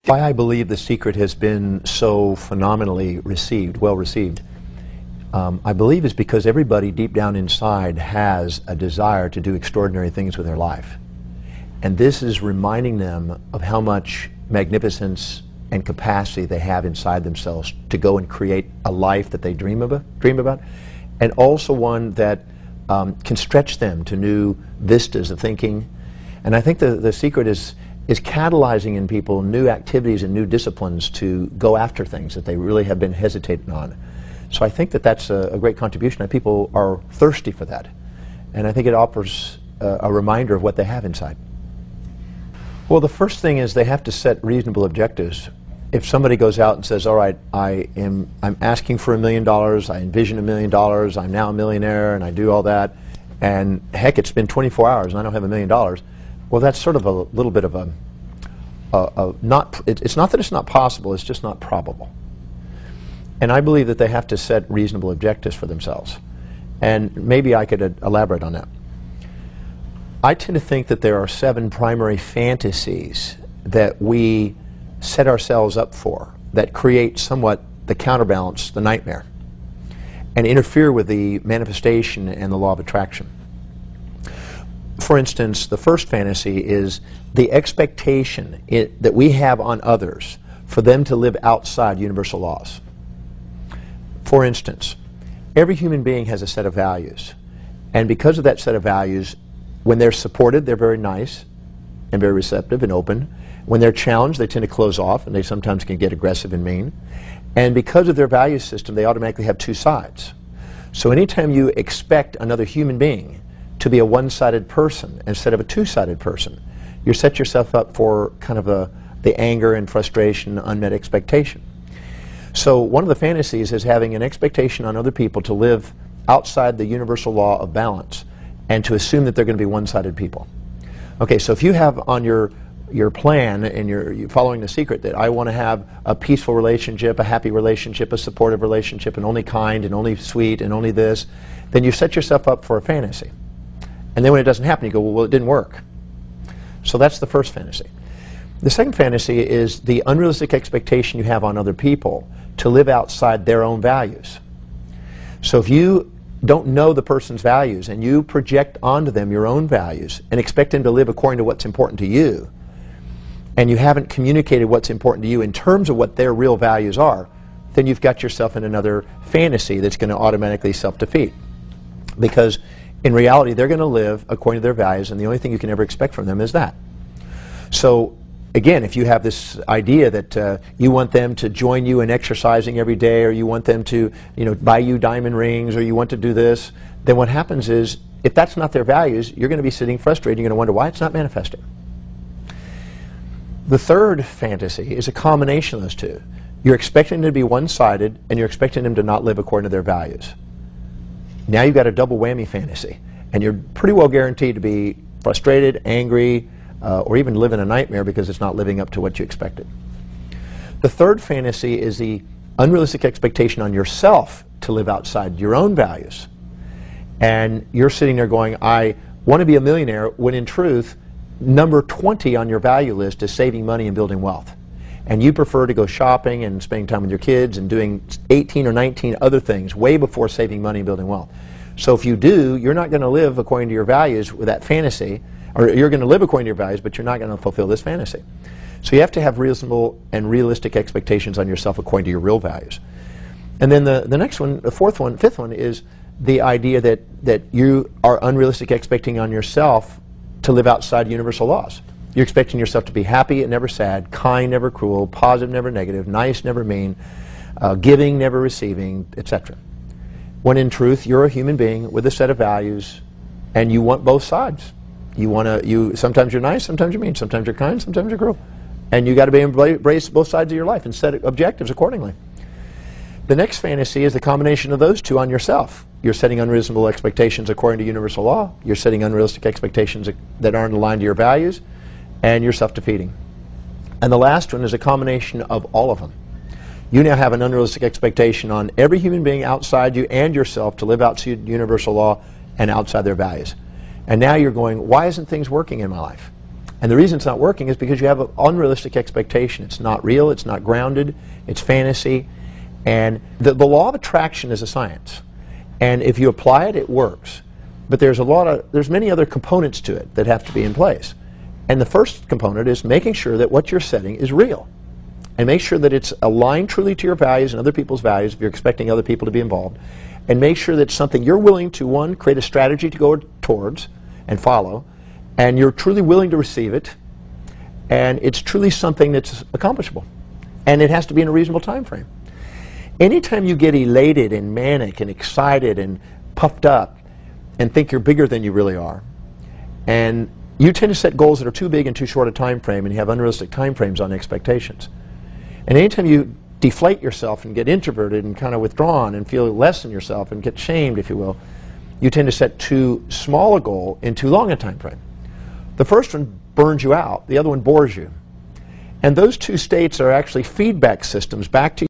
Why I believe The Secret has been so phenomenally received, well received, I believe is because everybody deep down inside has a desire to do extraordinary things with their life. And this is reminding them of how much magnificence and capacity they have inside themselves to go and create a life that they dream about, and also one that can stretch them to new vistas of thinking. And I think the secret is catalyzing in people new activities and new disciplines to go after things that they really have been hesitating on. So I think that that's a great contribution, and people are thirsty for that. And I think it offers a reminder of what they have inside. Well, the first thing is they have to set reasonable objectives. If somebody goes out and says, all right, I'm asking for $1 million, I envision $1 million, I'm now a millionaire, and I do all that, and heck, it's been 24 hours and I don't have $1 million, well, that's sort of a little bit of it's not that it's not possible, it's just not probable. And I believe that they have to set reasonable objectives for themselves. And maybe I could elaborate on that. I tend to think that there are 7 primary fantasies that we set ourselves up for that create somewhat the counterbalance, the nightmare, and interfere with the manifestation and the law of attraction. For instance, the first fantasy is the expectation that we have on others for them to live outside universal laws. For instance, every human being has a set of values, and because of that set of values, when they're supported, they're very nice and very receptive and open. When they're challenged, they tend to close off, and they sometimes can get aggressive and mean. And because of their value system, they automatically have 2 sides. So anytime you expect another human being to be a one-sided person instead of a 2-sided person, you set yourself up for kind of the anger and frustration, unmet expectation. So one of the fantasies is having an expectation on other people to live outside the universal law of balance and to assume that they're going to be one-sided people. Okay, so if you have on your plan and you're following The Secret that I want to have a peaceful relationship, a happy relationship, a supportive relationship, and only kind and only sweet and only this, then you set yourself up for a fantasy. And then when it doesn't happen, you go, well, it didn't work. So that's the first fantasy. The second fantasy is the unrealistic expectation you have on other people to live outside their own values. So if you don't know the person's values and you project onto them your own values and expect them to live according to what's important to you, and you haven't communicated what's important to you in terms of what their real values are, then you've got yourself in another fantasy that's going to automatically self-defeat. Because in reality, they're going to live according to their values, and the only thing you can ever expect from them is that. So again, if you have this idea that you want them to join you in exercising every day, or you want them to buy you diamond rings, or you want to do this, then what happens is, if that's not their values, you're going to be sitting frustrated. You're going to wonder why it's not manifesting. The third fantasy is a combination of those two. You're expecting them to be one-sided, and you're expecting them to not live according to their values. Now you've got a double whammy fantasy, and you're pretty well guaranteed to be frustrated, angry, or even live in a nightmare because it's not living up to what you expected. The third fantasy is the unrealistic expectation on yourself to live outside your own values. And you're sitting there going, I want to be a millionaire, when in truth, number 20 on your value list is saving money and building wealth. And you prefer to go shopping and spending time with your kids and doing 18 or 19 other things way before saving money and building wealth. So if you do, you're not going to live according to your values with that fantasy, or you're going to live according to your values, but you're not going to fulfill this fantasy. So you have to have reasonable and realistic expectations on yourself according to your real values. And then the next one, the fifth one is the idea that you are unrealistic expecting on yourself to live outside universal laws. You're expecting yourself to be happy and never sad, kind, never cruel, positive, never negative, nice, never mean, giving, never receiving, etc. When in truth, you're a human being with a set of values, and you want both sides. Sometimes you're nice, sometimes you're mean, sometimes you're kind, sometimes you're cruel. And you got to embrace both sides of your life and set objectives accordingly. The next fantasy is the combination of those two on yourself. You're setting unreasonable expectations according to universal law. You're setting unrealistic expectations that aren't aligned to your values, and you're self-defeating. And the last one is a combination of all of them. You now have an unrealistic expectation on every human being outside you and yourself to live outside universal law and outside their values. And now you're going, why isn't things working in my life? And the reason it's not working is because you have an unrealistic expectation. It's not real, it's not grounded, it's fantasy. And the law of attraction is a science. And if you apply it, it works. But there's many other components to it that have to be in place. And the first component is making sure that what you're setting is real. And make sure that it's aligned truly to your values and other people's values if you're expecting other people to be involved. And make sure that it's something you're willing to, one, create a strategy to go towards and follow, and you're truly willing to receive it, and it's truly something that's accomplishable. And it has to be in a reasonable time frame. Anytime you get elated and manic and excited and puffed up and think you're bigger than you really are, and you tend to set goals that are too big and too short a time frame, and you have unrealistic time frames on expectations. And anytime you deflate yourself and get introverted and kind of withdrawn and feel less than yourself and get shamed, if you will, you tend to set too small a goal in too long a time frame. The first one burns you out, the other one bores you. And those two states are actually feedback systems back to